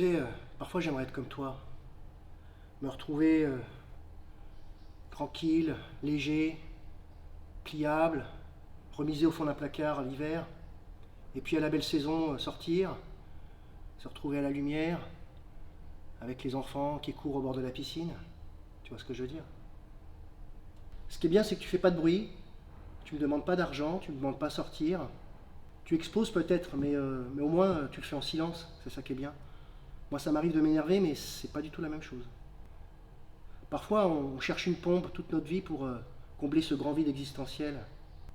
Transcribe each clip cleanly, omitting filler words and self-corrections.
sais, parfois j'aimerais être comme toi, me retrouver tranquille, léger, pliable, remisé au fond d'un placard l'hiver, et puis à la belle saison sortir, se retrouver à la lumière, avec les enfants qui courent au bord de la piscine. Tu vois ce que je veux dire? Ce qui est bien, c'est que tu fais pas de bruit, tu me demandes pas d'argent, tu me demandes pas sortir. Tu exposes peut-être, mais au moins tu le fais en silence, c'est ça qui est bien. Moi ça m'arrive de m'énerver, mais c'est pas du tout la même chose. Parfois on cherche une pompe toute notre vie pour combler ce grand vide existentiel.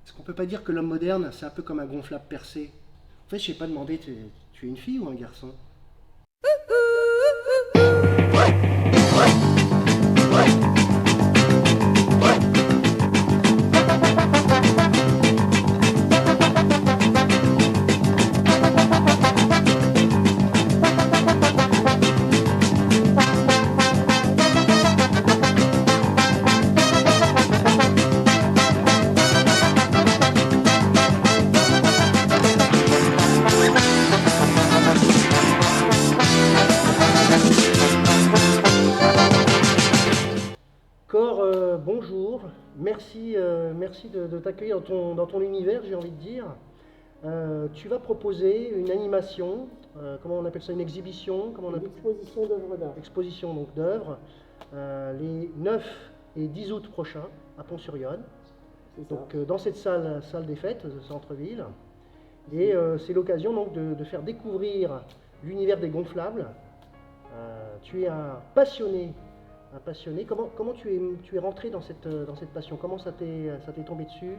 Est-ce qu'on peut pas dire que l'homme moderne, c'est un peu comme un gonflable percé? En fait, je sais pas demander, tu es une fille ou un garçon? Cor, bonjour, merci de t'accueillir dans ton univers, j'ai envie de dire. Tu vas proposer une animation, comment on appelle ça, une exhibition, comment on Une appelle exposition d'œuvres d'art. exposition donc d'œuvres, les 9 et 10 août prochains à Pont-sur-Yonne. C'est ça. Donc dans cette salle des fêtes de centre-ville. Et c'est l'occasion donc de faire découvrir l'univers des gonflables. Tu es un passionné. Un passionné. Comment tu es rentré dans cette passion? Comment ça t'est tombé dessus?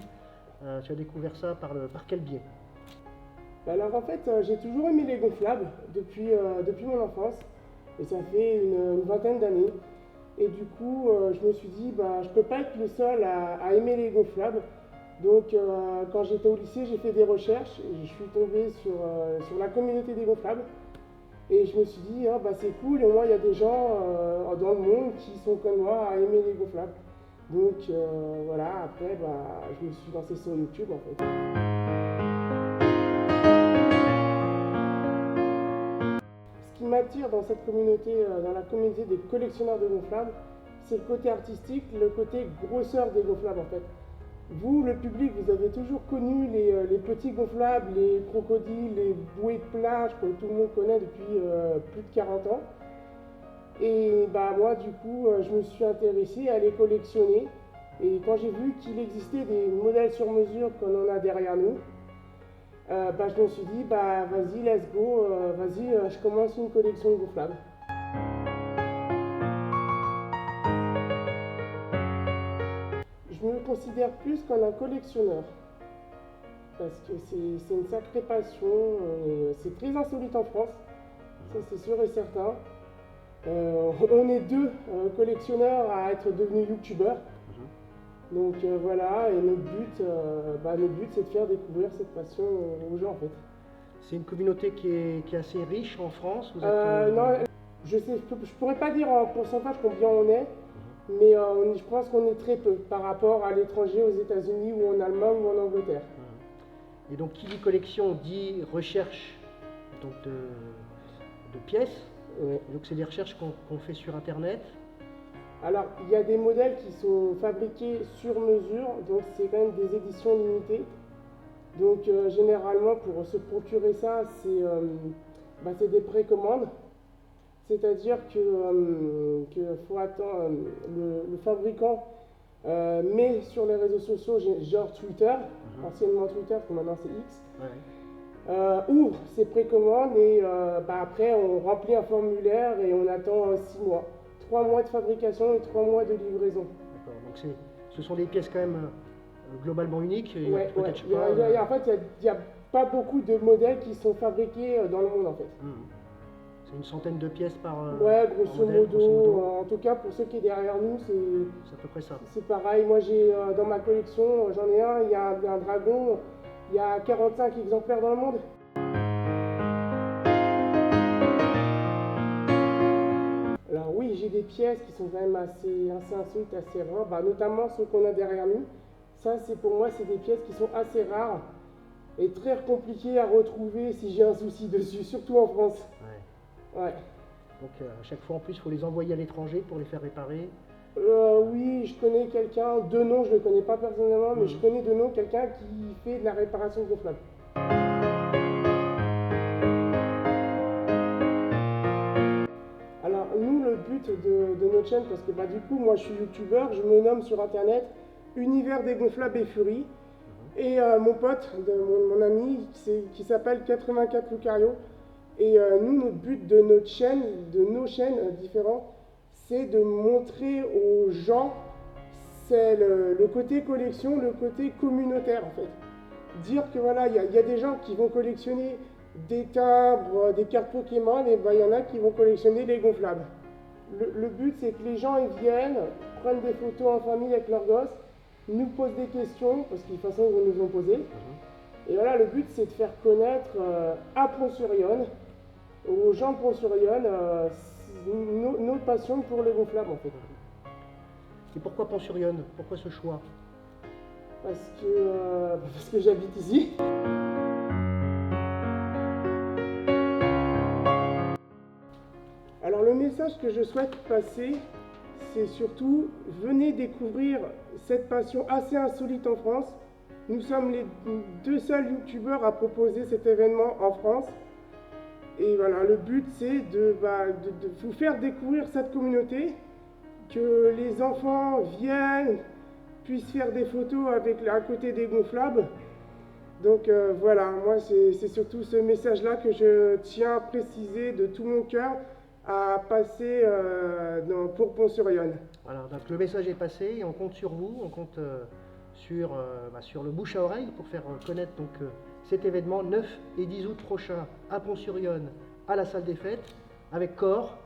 Tu as découvert ça par quel biais? Alors en fait, j'ai toujours aimé les gonflables depuis mon enfance. Et ça fait une vingtaine d'années. Et du coup, je me suis dit, bah, je peux pas être le seul à aimer les gonflables. Donc quand j'étais au lycée, j'ai fait des recherches et je suis tombé sur la communauté des gonflables. Et je me suis dit, ah, bah, c'est cool, au moins il y a des gens dans le monde qui sont comme moi à aimer les gonflables. Donc voilà, après, bah, je me suis lancé sur YouTube en fait. Ce qui m'attire dans cette communauté, dans la communauté des collectionneurs de gonflables, c'est le côté artistique, le côté grosseur des gonflables en fait. Vous, le public, vous avez toujours connu les petits gonflables, les crocodiles, les bouées de plage que tout le monde connaît depuis plus de 40 ans. Et bah, moi, du coup, je me suis intéressé à les collectionner. Et quand j'ai vu qu'il existait des modèles sur mesure comme on a derrière nous, bah, je me suis dit, bah, vas-y, let's go, vas-y, je commence une collection de gonflables. Je me considère plus comme un collectionneur parce que c'est une sacrée passion, c'est très insolite en France, ça c'est sûr et certain. On est deux collectionneurs à être devenus youtubeurs, donc voilà, et notre but c'est de faire découvrir cette passion aux gens en fait. C'est une communauté qui est assez riche en France. Vous êtes, Non, je pourrais pas dire en pourcentage combien on est, mais je pense qu'on est très peu par rapport à l'étranger, aux États-Unis ou en Allemagne ou en Angleterre. Et donc, qui dit collection dit recherche donc de pièces. Ouais. Donc, c'est des recherches qu'on fait sur Internet. Alors, il y a des modèles qui sont fabriqués sur mesure, donc c'est quand même des éditions limitées. Donc, généralement, pour se procurer ça, c'est des précommandes. C'est-à-dire que faut attendre, le fabricant met sur les réseaux sociaux, genre Twitter, anciennement Twitter, parce que maintenant c'est X, ouvre ses précommandes et après on remplit un formulaire et on attend 6 mois. 3 mois de fabrication et 3 mois de livraison. D'accord. Donc ce sont des pièces quand même globalement uniques. Et Ouais, peut-être, ouais. je sais pas, En fait, il n'y a pas beaucoup de modèles qui sont fabriqués dans le monde en fait. C'est une centaine de pièces par Ouais, par grosso modèle, modo. En tout cas, pour ceux qui est derrière nous, C'est à peu près ça. c'est pareil. Moi, j'ai dans ma collection, j'en ai un, il y a un dragon, il y a 45 exemplaires dans le monde. Alors oui, j'ai des pièces qui sont quand même assez insolites, assez rares, notamment ceux qu'on a derrière nous. Ça, pour moi, c'est des pièces qui sont assez rares et très compliquées à retrouver si j'ai un souci dessus, surtout en France. Ouais. Ouais. Donc à chaque fois en plus il faut les envoyer à l'étranger pour les faire réparer. Oui, je connais quelqu'un, de nom, je ne le connais pas personnellement, mais je connais de nom quelqu'un qui fait de la réparation gonflable. Alors nous, le but de notre chaîne, parce que du coup moi je suis youtubeur, je me nomme sur internet Univers dégonflable et Fury. Et mon pote, mon ami, qui s'appelle 84 Lucario. Et nous, notre but de notre chaîne, de nos chaînes différentes, c'est de montrer aux gens c'est le côté collection, le côté communautaire en fait. Dire que voilà, il y a des gens qui vont collectionner des timbres, des cartes Pokémon, et il y en a qui vont collectionner les gonflables. Le but c'est que les gens ils viennent, prennent des photos en famille avec leurs gosses, nous posent des questions, parce que de toute façon ils nous ont posé. Et voilà, le but c'est de faire connaître à Pont-sur-Yonne, aux gens de Pont-sur-Yonne, notre passion pour les gonflables en fait. Et pourquoi Pont-sur-Yonne? Pourquoi ce choix? Parce que j'habite ici. Alors le message que je souhaite passer, c'est surtout, venez découvrir cette passion assez insolite en France. Nous sommes les 2 seuls youtubeurs à proposer cet événement en France. Et voilà, le but c'est de vous faire découvrir cette communauté, que les enfants viennent, puissent faire des photos à côté des gonflables. Donc voilà, moi c'est surtout ce message-là que je tiens à préciser de tout mon cœur, à passer pour Pont-sur-Yonne. Voilà, donc le message est passé et on compte sur vous, on compte sur le bouche à oreille pour faire connaître cet événement 9 et 10 août prochain à Pont-sur-Yonne, à la salle des fêtes, avec Cor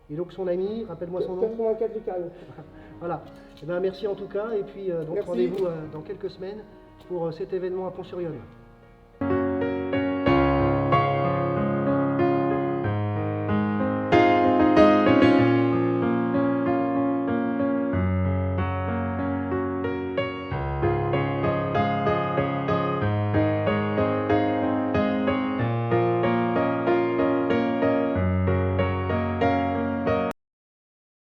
et donc son ami, rappelle-moi son nom. 84 Lucario. Voilà, merci en tout cas et puis donc rendez-vous dans quelques semaines pour cet événement à Pont-sur-Yonne.